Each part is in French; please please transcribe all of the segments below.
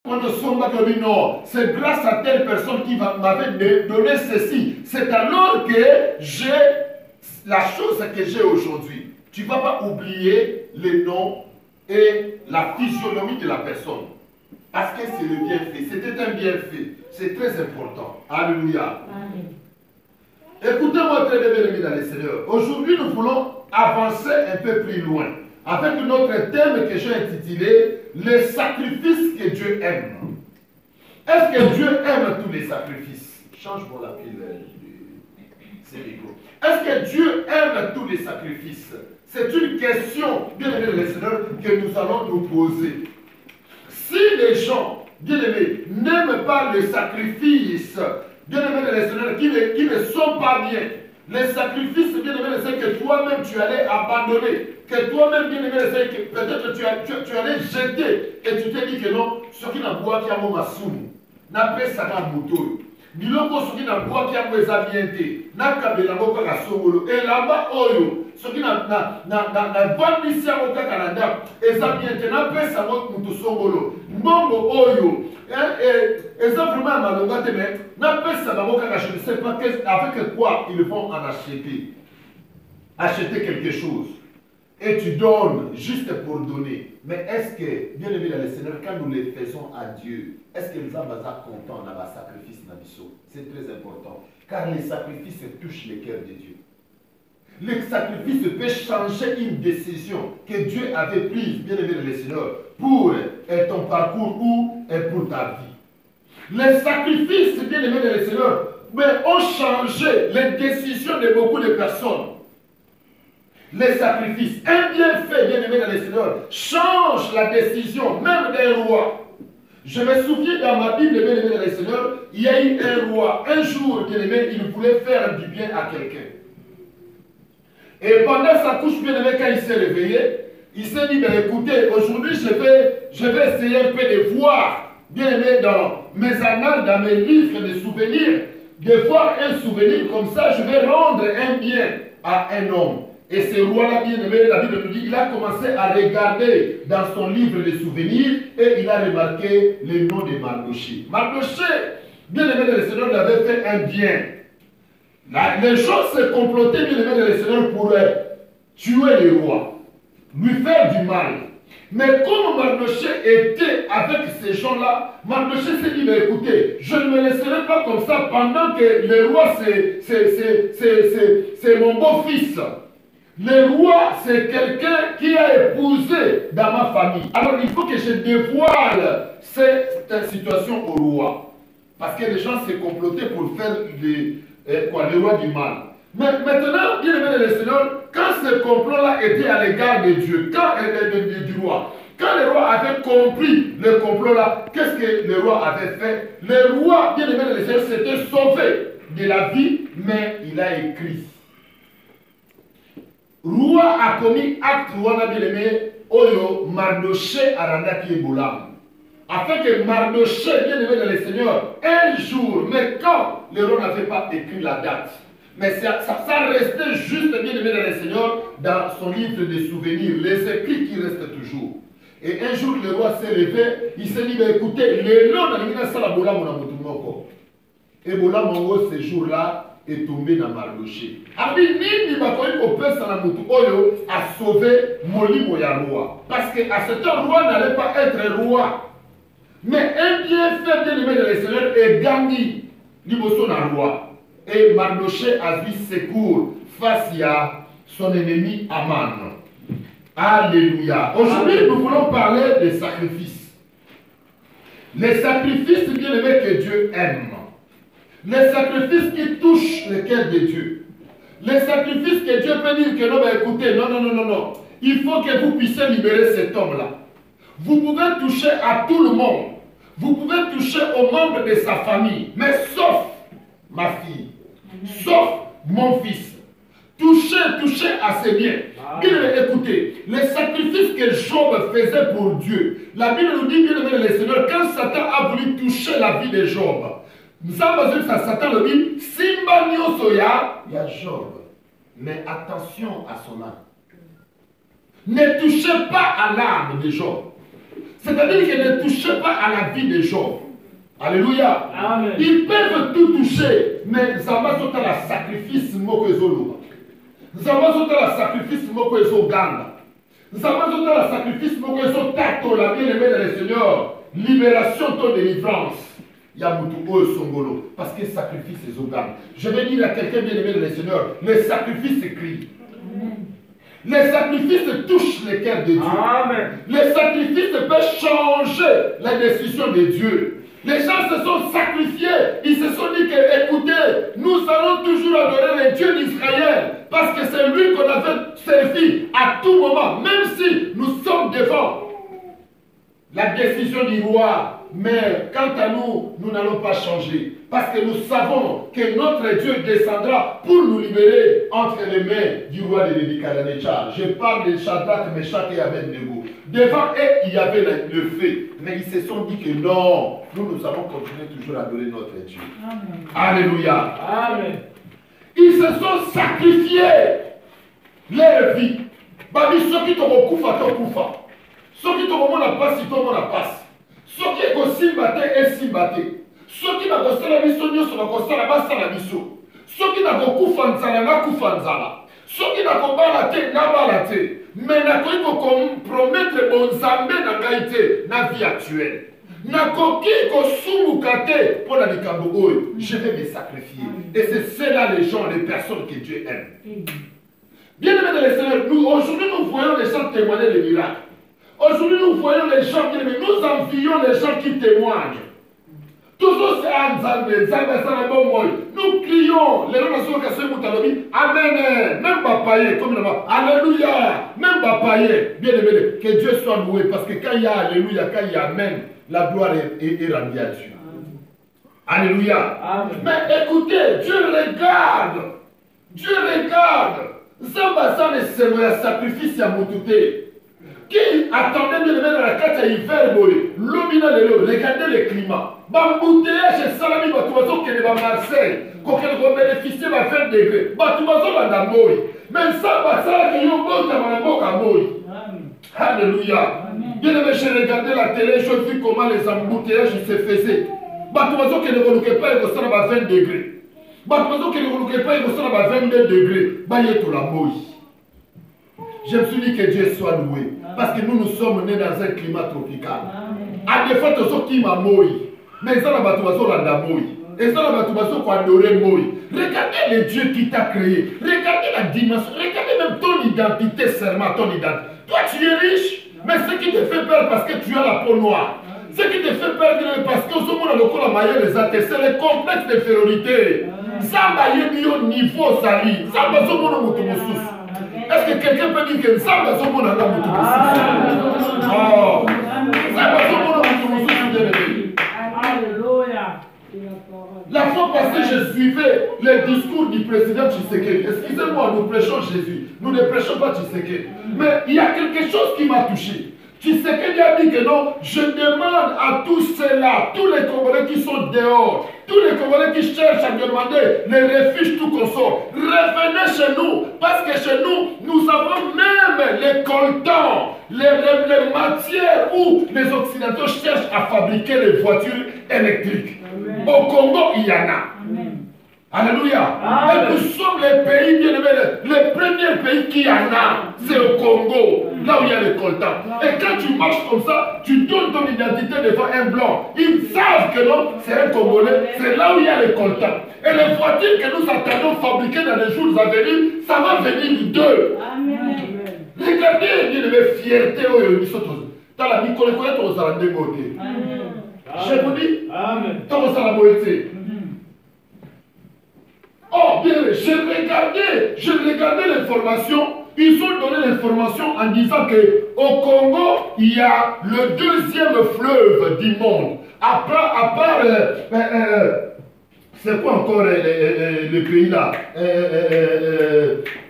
c'est grâce à telle personne qui m'avait donné ceci. C'est alors que j'ai la chose que j'ai aujourd'hui. Tu ne vas pas oublier le nom et la physionomie de la personne. Parce que c'est le bienfait. C'était un bienfait. C'est très important. Alléluia. Écoutez-moi très bien, mes dans le Seigneur. Aujourd'hui, nous voulons avancer un peu plus loin. Avec notre thème que j'ai intitulé les sacrifices que Dieu aime. Est-ce que Dieu aime tous les sacrifices? Change-moi la pile. C'est rigolo. Est-ce que Dieu aime tous les sacrifices? C'est une question, bien aimé le Seigneur, que nous allons nous poser. Si les gens, bien aimés, n'aiment pas le sacrifice, bien aimé le Seigneur, qui ne sont pas bien, les sacrifices, bien aimé, c'est que toi-même tu allais abandonner, que toi-même, bien aimé, c'est que peut-être tu allais jeter, et tu t'es dit que non, ce qui n'a pas qui a mon masoum, n'a pas ça dans le bouton. Biloko ce qui n'a pas qui a mon examienté, n'a pas de la boca à solo, et là-bas, oyo, ce qui n'a pas de mission au Canada, examienté, n'a pas ça mon solo, mbongo oyo, et ça vraiment malonga te mettre, n'a pas ça dans boca, je ne sais pas avec quoi ils vont en acheter. Acheter quelque chose. Et tu donnes juste pour donner. Mais est-ce que, bien aimé dans le Seigneur, quand nous les faisons à Dieu, est-ce que nous sommes contents dans le sacrifice? C'est très important. Car les sacrifices touchent le cœur de Dieu. Le sacrifice peut changer une décision que Dieu avait prise, bien aimé dans le Seigneur, pour ton parcours ou pour ta vie. Les sacrifices, bien aimé dans le Seigneur, ont changé les décisions de beaucoup de personnes. Les sacrifices, un bienfait, bien aimé dans le Seigneur, change la décision même d'un roi. Je me souviens dans ma Bible, bien aimé dans le Seigneur, il y a eu un roi, un jour, bien aimé, il voulait faire du bien à quelqu'un. Et pendant sa couche, bien aimé, quand il s'est réveillé, il s'est dit, ben, écoutez, aujourd'hui, je vais essayer un peu de voir, bien aimé, dans mes annales, dans mes livres de souvenirs, de voir un souvenir comme ça, je vais rendre un bien à un homme. Et ce roi-là, bien aimé, la Bible nous dit, il a commencé à regarder dans son livre de souvenirs et il a remarqué le nom de Mardoché. Mardoché, bien aimé de le Seigneur, il avait fait un bien. Les gens se complotaient, bien aimé de le Seigneur, pour tuer le roi, lui faire du mal. Mais comme Mardoché était avec ces gens-là, Mardoché s'est dit, mais écoutez, je ne me laisserai pas comme ça pendant que le roi, c'est mon beau-fils. Le roi, c'est quelqu'un qui a épousé dans ma famille. Alors, il faut que je dévoile cette situation au roi. Parce que les gens se complotaient pour faire le roi du mal. Mais maintenant, bien aimé le Seigneur, quand ce complot-là était à l'égard de Dieu, du roi, quand le roi avait compris le complot-là, qu'est-ce que le roi avait fait? Le roi, bien aimé le Seigneur, s'était sauvé de la vie, mais il a écrit. Roi a commis acte wana bien aimé oyo Mardoché a rendu Bolam. Afin que Mardoché, bien aimé dans le Seigneur, un jour, mais quand le roi n'avait pas écrit la date, mais ça restait juste, bien aimé dans le Seigneur, dans son livre de souvenirs, les écrits qui restent toujours. Et un jour, le roi s'est levé, il s'est dit, écoutez, le nom de la Bolam, on a motumoko. Et Bolam, ce jour-là, est tombé dans Mardoché. Abinini bakoyi kopesa na mutu oyo a sauvé molimo ya roi. Parce que à ce temps, roi n'allait pas être roi. Mais un bienfait bien aimé de le Seigneur est gagné liboso na roi. Et Mardoché a vu secours face à son ennemi Aman. Alléluia. Aujourd'hui, nous voulons parler des sacrifices. Les sacrifices bien aimés que Dieu aime. Les sacrifices qui touchent le cœur de Dieu. Les sacrifices que Dieu peut dire que non, ben écoutez, non. Il faut que vous puissiez libérer cet homme-là. Vous pouvez toucher à tout le monde. Vous pouvez toucher aux membres de sa famille. Mais sauf ma fille. Sauf mon fils. Touchez à ses biens. Bien écoutez, les sacrifices que Job faisait pour Dieu. La Bible nous dit, bien aimé le Seigneur, quand Satan a voulu toucher la vie de Job, nous avons vu ça, Satan le dit, Simba Nyosoya, il y a Job. Mais attention à son âme. Ne touchez pas à l'âme de Job. C'est-à-dire qu'ils ne touchaient pas à la vie des gens. Alléluia. Amen. Ils peuvent tout toucher, mais ça va sauter la sacrifice moko ezolo. Ça va sauter la sacrifice moko ezoganda. Ça va sauter la sacrifice moko ezotato la bien-aimée dans le Seigneur. Libération, ton délivrance. Il y a Moutou Songolo. Parce que sacrifice ezoganda. Je vais dire à quelqu'un bien-aimé dans le Seigneur, les sacrifices écrits. Les sacrifices touchent les cœurs de Dieu. Amen. Les sacrifices peuvent changer la décision de Dieu. Les gens se sont sacrifiés. Ils se sont dit que, écoutez, nous allons toujours adorer le Dieu d'Israël. Parce que c'est lui qu'on avait servi à tout moment. Même si nous sommes devant la décision du roi. Mais quant à nous, nous n'allons pas changer. Parce que nous savons que notre Dieu descendra pour nous libérer entre les mains du roi de Nebuchadnezzar. Je parle de Shadrach, Meshach et Abednego. Devant eux, il y avait le feu. Mais ils se sont dit que non, nous allons continuer toujours à adorer notre Dieu. Amen. Alléluia. Amen. Ils se sont sacrifiés leur vie. Babi, ceux qui t'ont kufa, t'ont kufa. Ceux qui t'ont la passe, ils t'ont la passe. Ceux qui ont simbate et simbate. Ceux qui n'ont pas la mission, ils n'ont pas la mission. Ceux qui n'ont pas kufa nzala, na kufa nzala. Ceux qui n'ont pas la tête, na pas la tête. Mais n'a pas compromettre bon zambé na qualité, na vie actuelle. N'a pas soumukate pour la likambogoy. Je vais me sacrifier. Et c'est cela les gens, les personnes que Dieu aime. Bien aimé dans les Seigneurs, aujourd'hui nous voyons les gens témoigner les miracles. Aujourd'hui nous voyons les gens qui aiment. Nous envions les gens qui témoignent. Toujours c'est un Zambé, Zambé, c'est un bon mot. Nous crions, les relations que c'est Moutalobi, Amen, même Bapaye, comme le mot, Alléluia, même Bapaye, bien aimé, que Dieu soit loué, parce que quand il y a Alléluia, quand il y a Amen, la gloire est rendue à Dieu. Alléluia. Amen. Mais écoutez, Dieu regarde, Zamba ça c'est le sacrifice à Moutouté. Qui attendait bien dans la carte à hiver, regardez le climat. Bambouteillage et salami, Batuazo qui est à Marseille, qu'on bénéficier de 20 degrés. Batuazo à Namoy. Mais ça, ça qui est au bon à Namoy. Alléluia. Bien aimé, j'ai regardé la télé, j'ai vu comment les embouteillages se faisaient. Batuazo qui ne relouquait pas, il va à 20 degrés. Batuazo qui ne relouquait pas, il va à 22 degrés. Bayeto la Moy. Je me suis dit que Dieu soit loué. Parce que nous sommes nés dans un climat tropical. À des fois, tous qui m'a moui. Mais ça, la batouazo l'a moui. Et ça, la batouazo qu'on adorait moui. Regardez le Dieu qui t'a créé. Regardez la dimension. Regardez même ton identité, seulement ton identité. Toi, tu es riche. Mais ce qui te fait peur parce que tu as la peau noire. Ce qui te fait peur parce que ce monde a le maillot les athées, c'est le complexe d'infériorité. Ça va y au niveau sali. Ça va se monde au moutoumoussous. Est-ce que quelqu'un peut dire que ça va se monde à la moutoumoussous? Oh! Ça va se monde à moutoumoussous. Alléluia. La fois passée, je suivais le discours du président Tshisekedi. Excusez-moi, nous prêchons Jésus. Nous ne prêchons pas Tshisekedi. Mais il y a quelque chose qui m'a touché. Tshisekedi a dit que non, je demande à tous ceux-là, tous les Congolais qui sont dehors, tous les Congolais qui cherchent à demander les refuges, tout consort, revenez chez nous, parce que chez nous, nous avons même les coltans, les matières où les Occidentaux cherchent à fabriquer les voitures électriques. Amen. Au Congo, il y en a. Amen. Alléluia. Amen. Et nous sommes les pays bien aimés, les premiers pays qui en a, c'est au Congo, là où il y a les coltans. Et quand tu marches comme ça, tu donnes ton identité devant un blanc. Ils savent que non, c'est un Congolais, c'est là où il y a les coltans. Et les voitures que nous attendons fabriquer dans les jours à venir, ça va venir d'eux. Amen. Regardez bien aimé, fierté où ils sont tous. T'as la vie, connaît ton salandé beauté. Je vous dis, ton salandé. Oh, bien, je regardais l'information. Ils ont donné l'information en disant qu'au Congo, il y a le deuxième fleuve du monde. À part c'est quoi encore le pays là?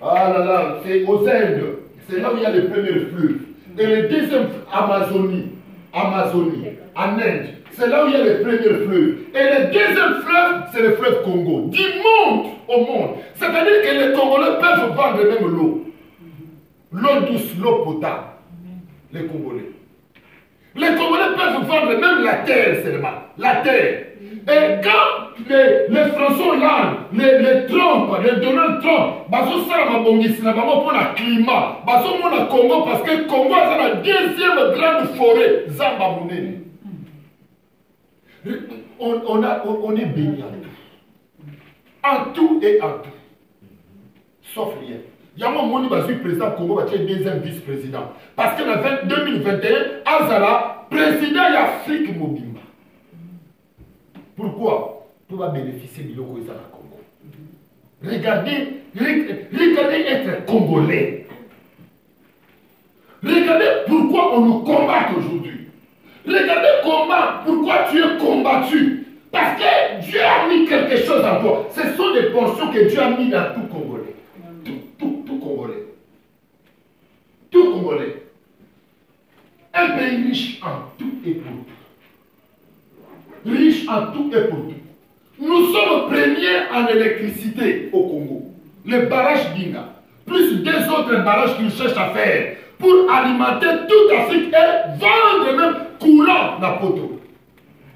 Ah là là, c'est aux Indes. C'est là où il y a le premier fleuve. Et le deuxième, Amazonie, en Inde. C'est là où il y a le premier fleuve. Et le deuxième fleuve, c'est le fleuve Congo. Du monde au monde. C'est-à-dire que les Congolais peuvent vendre même l'eau. L'eau douce, l'eau potable. Les Congolais. Les Congolais peuvent vendre même la terre seulement. La terre. Et quand les François Hollande, les Trump, les Donald Trump, bazo sala mabongisi na bango pour le climat, bazo mona Congo parce que Congo est la deuxième grande forêt, Zamba Mounene. On est béni en tout et en tout. Sauf rien. Il y a mon président Congo qui est deuxième vice-président. Parce que en 2021, Azala, président de l'Afrique Mobimba. Pourquoi? Pour bénéficier de l'Oko Congo. Regardez être congolais. Regardez pourquoi on nous combat aujourd'hui. Regardez pourquoi tu es combattu. Parce que Dieu a mis quelque chose en toi. Ce sont des portions que Dieu a mis dans tout Congolais. Tout Congolais. Tout Congolais. Un pays riche en tout et pour tout. Riche en tout et pour tout. Nous sommes premiers en électricité au Congo. Le barrage Binga. Plus deux autres barrages qu'ils cherchent à faire pour alimenter toute l'Afrique et vendre même coulant na poto.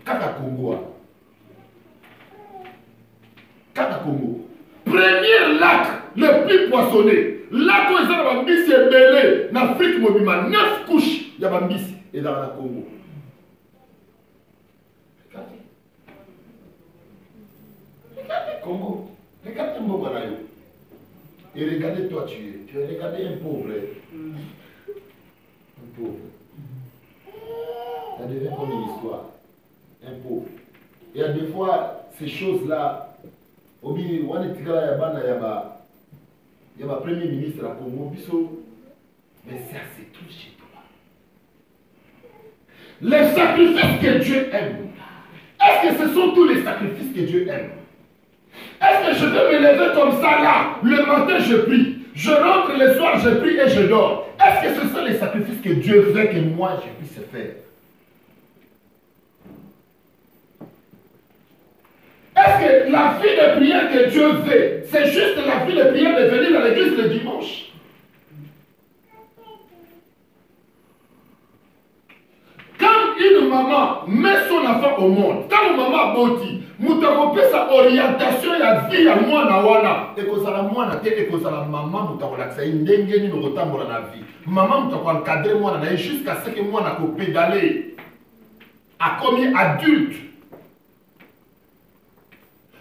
Kaka Congo. Kaka Congo. Premier lac le plus poissonné. Lac où ils ont bambisi et belé. En Afrique, mobima 9 couches. Il y a bambisi et dans la Congo. Regardez Congo. Regardez Mboganayo. Et regardez toi tu es. Tu es regardé un pauvre. Un pauvre. Ça devient comme une histoire. Un pauvre. Il y a des fois ces choses-là. Obi, on est tigala ya bana ya ba premier ministre à Congo biso. Mais ça c'est tout chez toi. Les sacrifices que Dieu aime. Est-ce que ce sont tous les sacrifices que Dieu aime? Est-ce que je vais me lever comme ça là? Le matin je prie. Je rentre le soir, je prie et je dors. Est-ce que ce sont les sacrifices que Dieu veut que moi je puisse faire? Est-ce que la vie de prière que Dieu veut, c'est juste la vie de prière de venir à l'église le dimanche? Quand une maman met son enfant au monde, quand une maman boti, moutakope sa orientation ya vie ya mwana wana, ekozala mwana te ekozala maman mutakolakisa ndenge ni kotambola na vie. Maman mutako encadrer mwana na jusqu'à ce que mwana ko pédaler a commis adulte.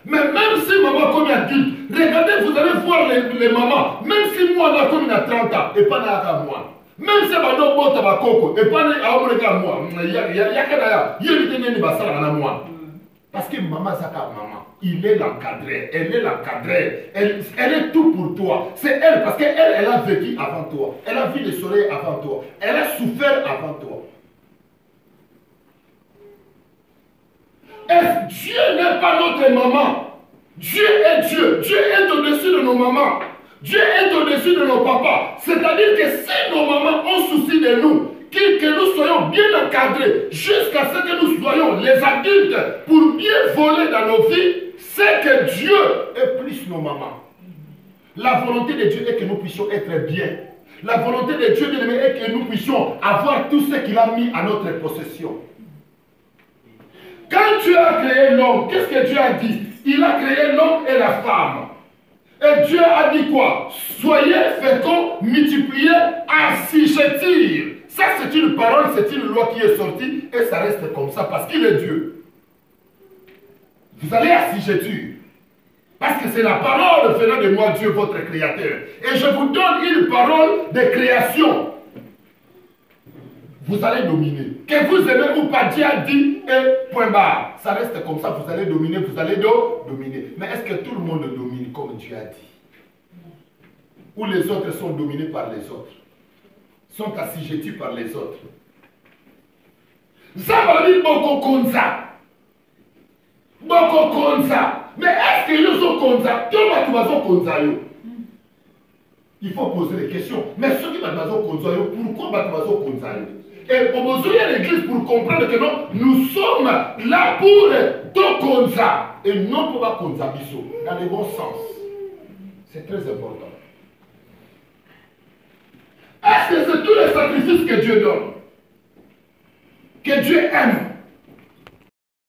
Mais même si maman comme adulte, regardez, vous allez voir les mamans, même si moi on a comme 30 ans, et pas à moi. Même si on a tabakoko, et pas à moi, il y a moi. Parce que maman, ça maman, il est l'encadré, elle est l'encadrée, elle est tout pour toi. C'est elle, parce qu'elle elle a vécu avant toi, elle a vu le soleil avant toi, elle a souffert avant toi. Dieu n'est pas notre maman. Dieu est Dieu. Dieu est au-dessus de nos mamans. Dieu est au-dessus de nos papas. C'est-à-dire que si nos mamans ont souci de nous, que nous soyons bien encadrés jusqu'à ce que nous soyons les adultes pour bien voler dans nos vies, c'est que Dieu est plus nos mamans. La volonté de Dieu est que nous puissions être bien. La volonté de Dieu est que nous puissions avoir tout ce qu'il a mis à notre possession. Quand Dieu a créé l'homme, qu'est-ce que Dieu a dit? Il a créé l'homme et la femme. Et Dieu a dit quoi? Soyez féconds, multipliez, assujettir. Ça c'est une parole, c'est une loi qui est sortie et ça reste comme ça parce qu'il est Dieu. Vous allez assujettir. Parce que c'est la parole venant de moi, Dieu, votre créateur. Et je vous donne une parole de création. Vous allez dominer. Que vous aimez ou pas, Dieu a dit et point barre. Ça reste comme ça, vous allez dominer, vous allez dominer. Mais est-ce que tout le monde domine comme Dieu a dit? Ou les autres sont dominés par les autres? Sont assujettis par les autres? Zabali boko konza. Boko konza. Mais est-ce que nous sommes konza? Tout le monde est konza yo. Il faut poser des questions. Mais ceux qui sont konza yo, pourquoi nous sommes konza yo? Et on besoin de l'église pour comprendre que non, nous sommes là pour tout konza et non pour konza biso dans le bon sens. C'est très important. Est-ce que c'est tous les sacrifices que Dieu donne? que Dieu aime.